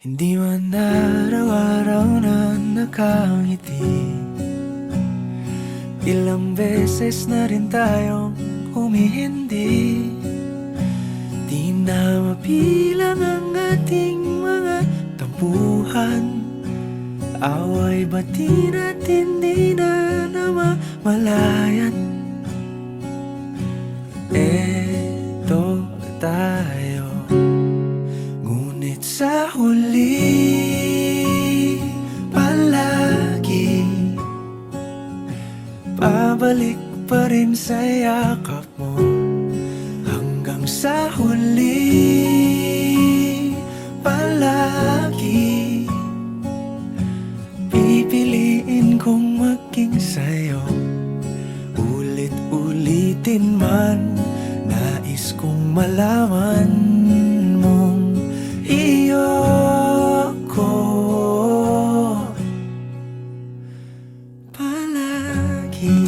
Hindi man araw-araw na nakangiti, ilang beses na rin tayong humihindi. Di na mapilang ang ating mga tampuhan, away bati natin di na namamalayan. Eto tayo, ngunit sa huli palagi pabalik pa rin sa yakap mo. Hanggang sa huli palagi pipiliin kong maging sa'yo. Ulit-ulitin man, nais kong malaman mong iyo ko palagi.